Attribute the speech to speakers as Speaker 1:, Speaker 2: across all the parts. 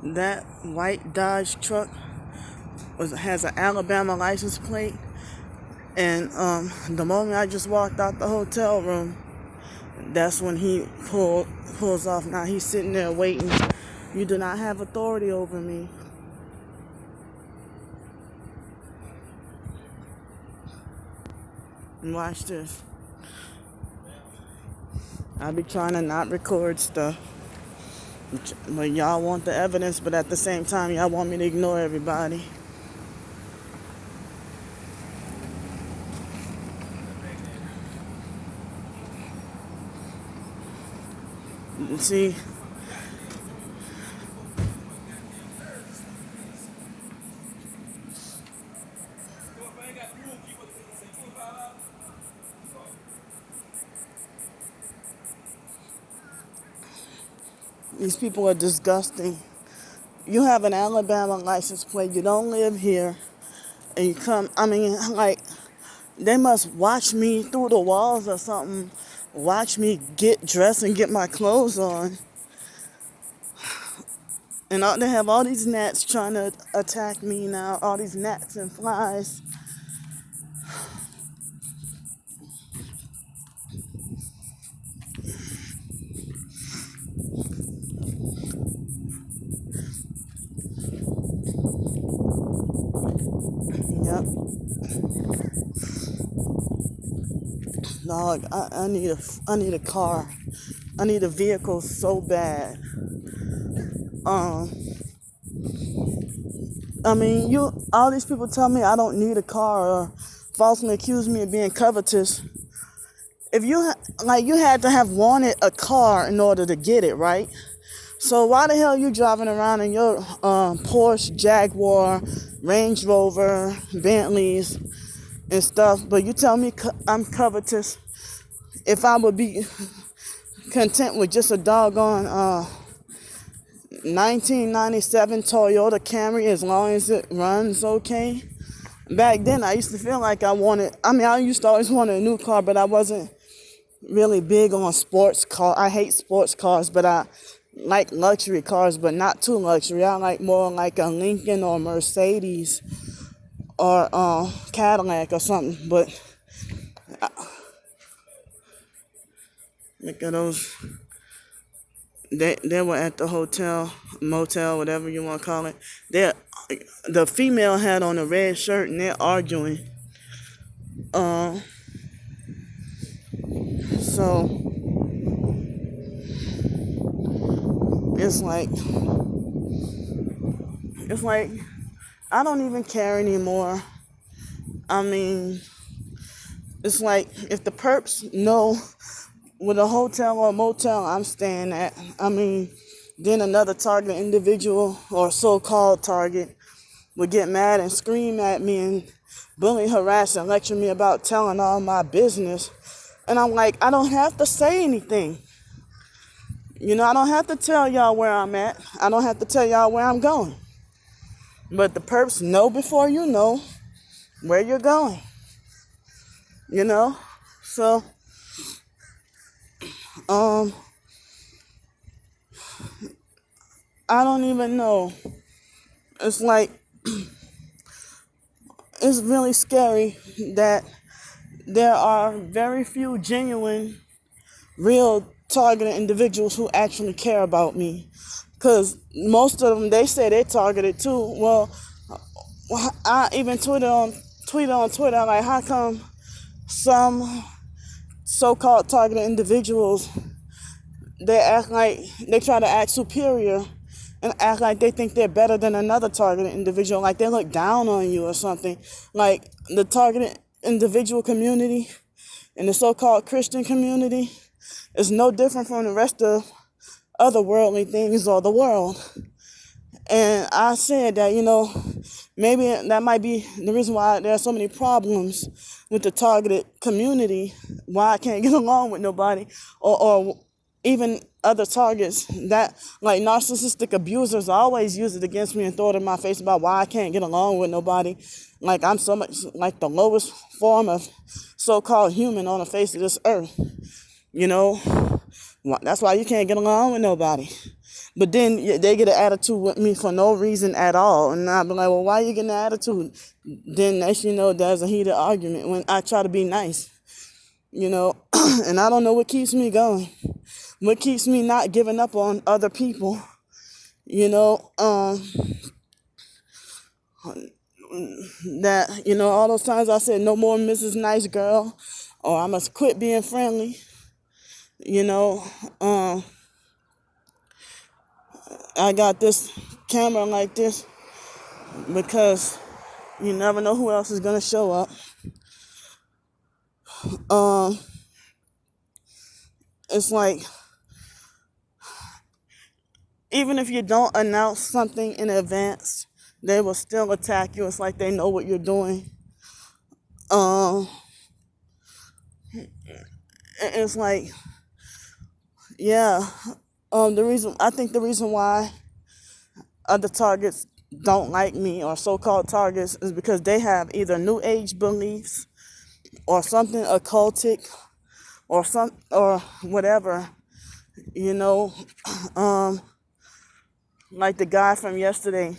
Speaker 1: That white Dodge truck has an Alabama license plate, and the moment I just walked out the hotel room, that's when he pulls off. Now he's sitting there waiting. You do not have authority over me. And watch this. I be trying to not record stuff, but y'all want the evidence, but at the same time, y'all want me to ignore everybody. See, these people are disgusting. You have an Alabama license plate, you don't live here, and you come, like, they must watch me through the walls or something, watch me get dressed and get my clothes on. And they have all these gnats trying to attack me now, all these gnats and flies. Yep. Dog, I need a car. I need a vehicle so bad. All these people tell me I don't need a car or falsely accuse me of being covetous. If you had to have wanted a car in order to get it, right? So why the hell are you driving around in your Porsche, Jaguar, Range Rover, Bentleys, and stuff? But you tell me I'm covetous. If I would be content with just a doggone 1997 Toyota Camry as long as it runs okay. Back then, I used to feel like I used to always want a new car, but I wasn't really big on sports car. I hate sports cars, but I like luxury cars, but not too luxury. I like more like a Lincoln or Mercedes or Cadillac or something. But look at those. They were at the motel, whatever you want to call it. The female had on a red shirt and they're arguing. So it's like I don't even care anymore. It's like if the perps know with a hotel or a motel I'm staying at, then another target individual or so-called target would get mad and scream at me and bully, harass, and lecture me about telling all my business. And I'm like, I don't have to say anything. I don't have to tell y'all where I'm at. I don't have to tell y'all where I'm going. But the perps know before you know where you're going. So, I don't even know. It's like, it's really scary that there are very few genuine, real targeted individuals who actually care about me. Because most of them, they say they're targeted too. Well, I even tweeted on Twitter, like, how come some so-called targeted individuals, they try to act superior and act like they think they're better than another targeted individual, like they look down on you or something. Like the targeted individual community and the so-called Christian community is no different from the rest of other worldly things or the world. And I said that, maybe that might be the reason why there are so many problems with the targeted community, why I can't get along with nobody, or even other targets that, like narcissistic abusers, always use it against me and throw it in my face about why I can't get along with nobody. Like I'm so much like the lowest form of so-called human on the face of this earth. That's why you can't get along with nobody. But then they get an attitude with me for no reason at all. And I'll be like, well, why you getting an attitude? Then next you know, there's a heated argument when I try to be nice, you know. And I don't know what keeps me going. What keeps me not giving up on other people, you know, that, you know, all those times I said, no more Mrs. Nice Girl, or I must quit being friendly, you know. I got this camera like this because you never know who else is going to show up. It's like, even if you don't announce something in advance, they will still attack you. It's like they know what you're doing. It's like, yeah. The reason why other targets don't like me, or so-called targets, is because they have either new age beliefs or something occultic or whatever, you know. Like the guy from yesterday,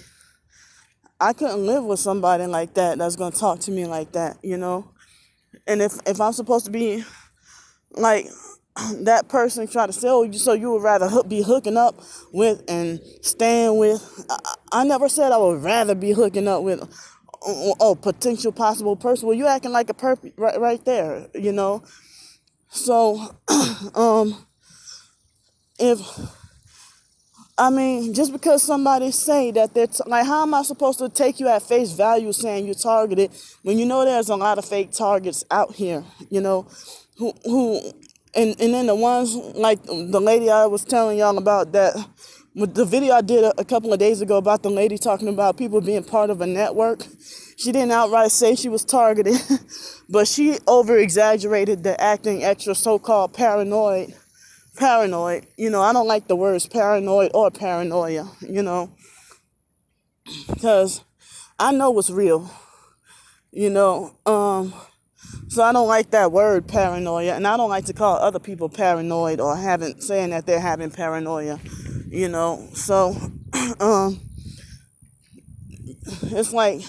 Speaker 1: I couldn't live with somebody like that that's gonna talk to me like that, you know. And if I'm supposed to be like that person try to say, oh, so you would rather be hooking up with and staying with. I never said I would rather be hooking up with a potential possible person. Well, you acting like a right there, you know. So, if I mean, just because somebody say that they're like, how am I supposed to take you at face value saying you're targeted when you know there's a lot of fake targets out here, you know, who and then the ones like the lady I was telling y'all about, that with the video I did a couple of days ago about the lady talking about people being part of a network. She didn't outright say she was targeted, but she over exaggerated the acting extra so-called paranoid. You know, I don't like the words paranoid or paranoia, you know, because I know what's real, you know. So I don't like that word paranoia, and I don't like to call other people paranoid or saying that they're having paranoia, you know. So it's like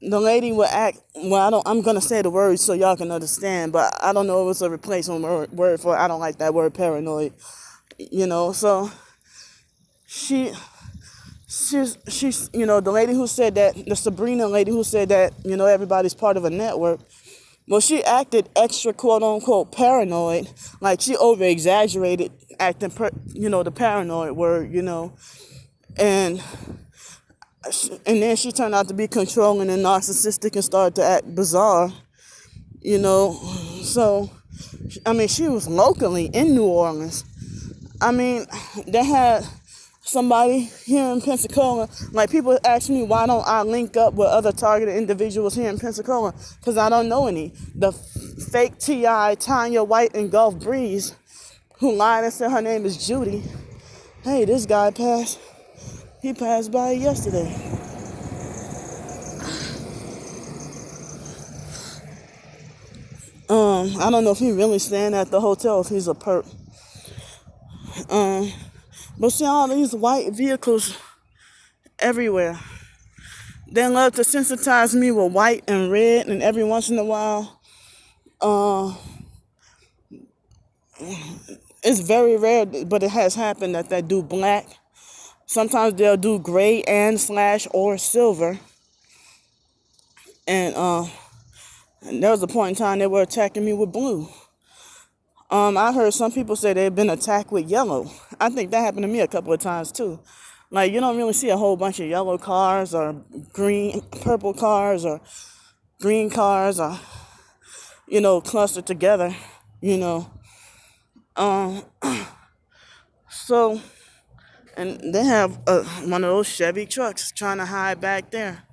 Speaker 1: the lady would act, well, I'm gonna say the word so y'all can understand, but I don't know if it's a replacement word for I don't like that word paranoid, you know. So she's you know, the lady who said that, the Sabrina lady who said that, you know, everybody's part of a network. Well, she acted extra quote unquote paranoid, like she over exaggerated acting you know, the paranoid word, you know. And then she turned out to be controlling and narcissistic and started to act bizarre, you know. So, I mean, she was locally in New Orleans. I mean, they had somebody here in Pensacola. Like, people ask me, why don't I link up with other targeted individuals here in Pensacola? Because I don't know any. The fake T.I., Tanya White, and Gulf Breeze, who lied and said her name is Judy. Hey, this guy passed. He passed by yesterday. I don't know if he really staying at the hotel, if he's a perp. But see all these white vehicles everywhere. They love to sensitize me with white and red, and every once in a while, it's very rare, but it has happened that they do black. Sometimes they'll do gray and slash or silver. And there was a point in time they were attacking me with blue. I heard some people say they've been attacked with yellow. I think that happened to me a couple of times too. Like, you don't really see a whole bunch of yellow cars or purple cars or green cars or, you know, clustered together, you know. So, and they have one of those Chevy trucks trying to hide back there.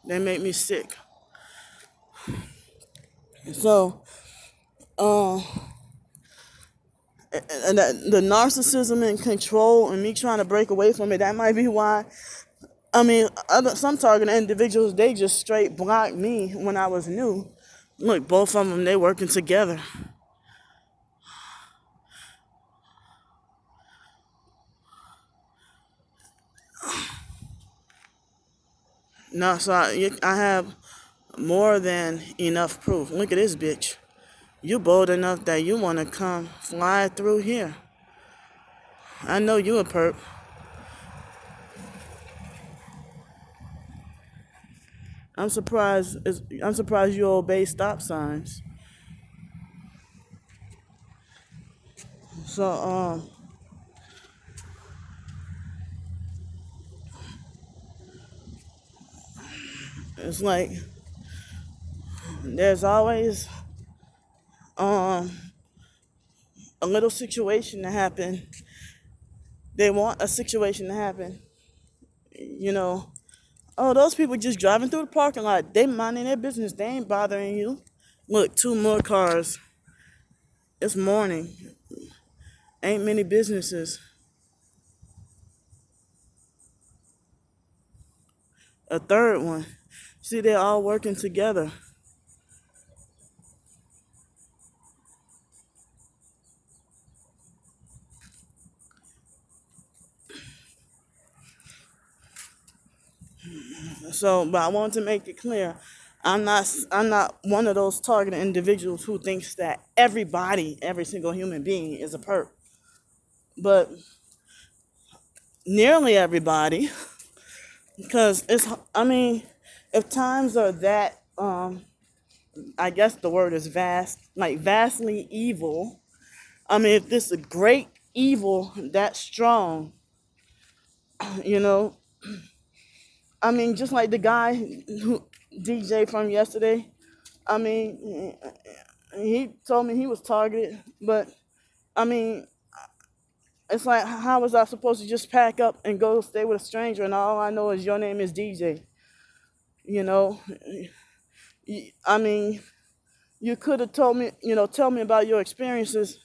Speaker 1: They make me sick. So, and the narcissism and control and me trying to break away from it, that might be why. I mean, some targeted individuals, they just straight blocked me when I was new. Look, both of them, they working together. No, so I have more than enough proof. Look at this bitch. You bold enough that you want to come fly through here. I know you a perp. I'm surprised you obey stop signs. So it's like there's always um a little situation to happen. They want a situation to happen. You know, oh, those people just driving through the parking lot. They minding their business. They ain't bothering you. Look, two more cars. It's morning. Ain't many businesses. A third one. See, they're all working together. So, but I want to make it clear, I'm not one of those targeted individuals who thinks that everybody, every single human being is a perp. But nearly everybody, because I mean, if times are that, I guess the word is vast, like vastly evil. I mean, if this is a great evil that strong, you know, I mean, just like the guy who DJ from yesterday. I mean, he told me he was targeted, but I mean, it's like, how was I supposed to just pack up and go stay with a stranger and all I know is your name is DJ? You know, I mean, you could have told me, tell me about your experiences,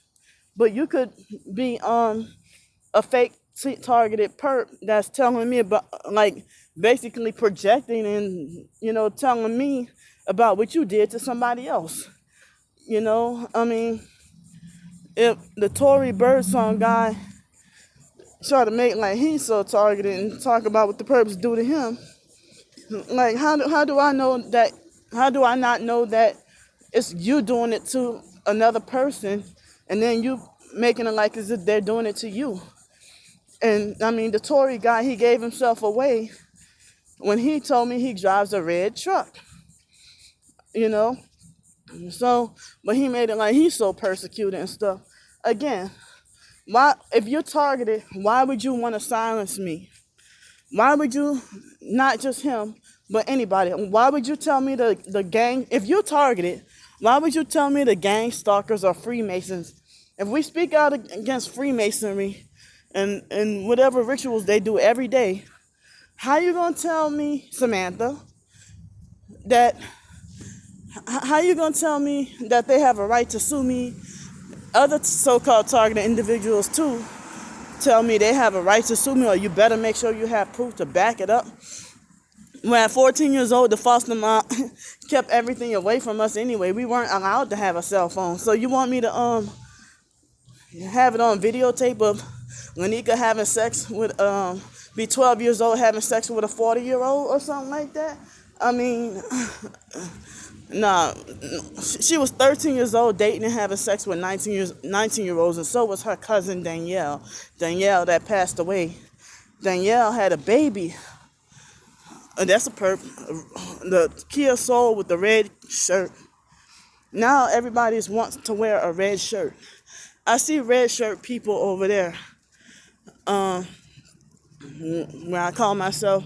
Speaker 1: but you could be a fake targeted perp that's telling me about, like, basically projecting and, telling me about what you did to somebody else. I mean, if the Tory Birdsong guy try to make like he's so targeted and talk about what the perps do to him, like how do I know that? How do I not know that it's you doing it to another person, and then you making it like as if they're doing it to you? And I mean, the Tory guy, he gave himself away when he told me he drives a red truck. You know, so but he made it like he's so persecuted and stuff. Again, why, if you're targeted, why would you want to silence me? Why would you, not just him, but anybody? Why would you tell me the gang, if you're targeted, why would you tell me the gang stalkers are Freemasons? If we speak out against Freemasonry and whatever rituals they do every day, how you gonna tell me, Samantha, that, how you gonna tell me that they have a right to sue me? Other so-called targeted individuals too tell me they have a right to sue me, or you better make sure you have proof to back it up. When at 14 years old, the foster mom kept everything away from us anyway. We weren't allowed to have a cell phone. So you want me to have it on videotape of Lanika having sex with be 12 years old having sex with a 40-year-old or something like that? I mean, nah, she was 13 years old dating and having sex with 19-year-olds, and so was her cousin Danielle. Danielle that passed away. Danielle had a baby. And that's a perp. The Kia Soul with the red shirt. Now everybody wants to wear a red shirt. I see red shirt people over there. Where I call myself,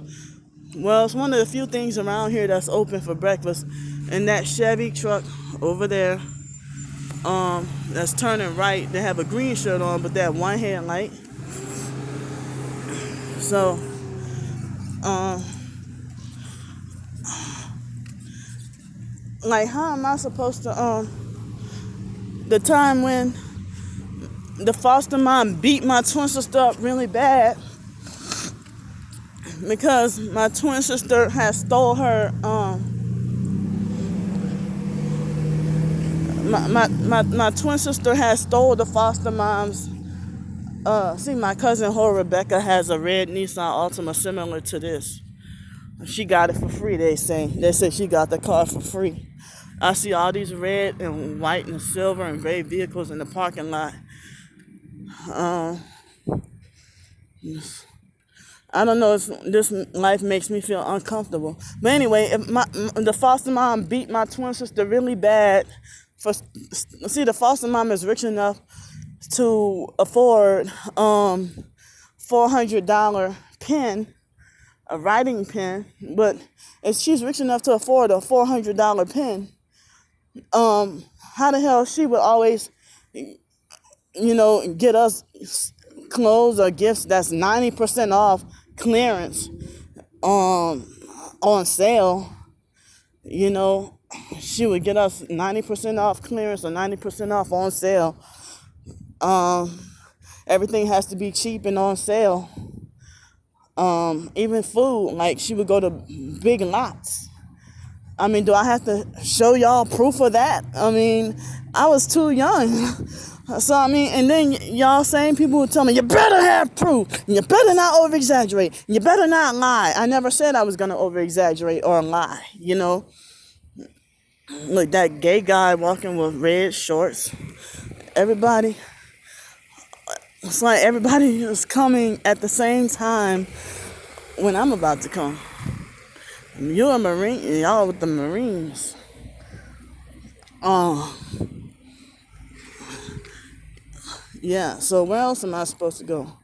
Speaker 1: well, it's one of the few things around here that's open for breakfast. And that Chevy truck over there, that's turning right, they have a green shirt on, but that one headlight. So, like, how am I supposed to, the time when the foster mom beat my twin sister up really bad because my twin sister had stole her, My twin sister has stole the foster mom's. See, my cousin Ho Rebecca has a red Nissan Altima similar to this. She got it for free. They say she got the car for free. I see all these red and white and silver and gray vehicles in the parking lot. Um, I don't know if this life makes me feel uncomfortable. But anyway, if the foster mom beat my twin sister really bad. See, the foster mom is rich enough to afford $400 pen, a writing pen. But if she's rich enough to afford a $400 pen, how the hell she would always, get us clothes or gifts that's 90% off clearance on sale. She would get us 90% off clearance or 90% off on sale. Everything has to be cheap and on sale. Even food, like she would go to Big Lots. Do I have to show y'all proof of that? I was too young. So, and then y'all same people would tell me, you better have proof. You better not over-exaggerate. You better not lie. I never said I was going to over-exaggerate or lie, Look, that gay guy walking with red shorts. It's like everybody is coming at the same time when I'm about to come. You're a Marine, y'all with the Marines. Yeah, so where else am I supposed to go?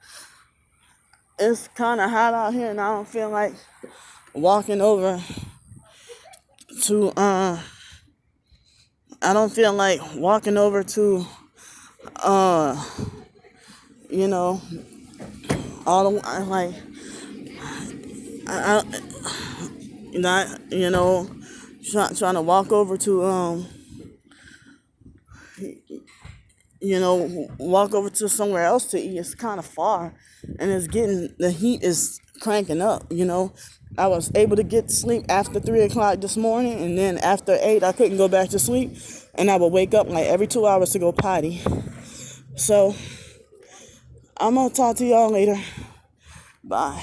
Speaker 1: It's kind of hot out here and I don't feel like walking over to, I don't feel like walking over to, all the, like, I trying to walk over to, walk over to somewhere else to eat. It's kind of far, and the heat is cranking up. I was able to get to sleep after 3 o'clock this morning, and then after 8, I couldn't go back to sleep, and I would wake up like every 2 hours to go potty. So I'm gonna talk to y'all later. Bye.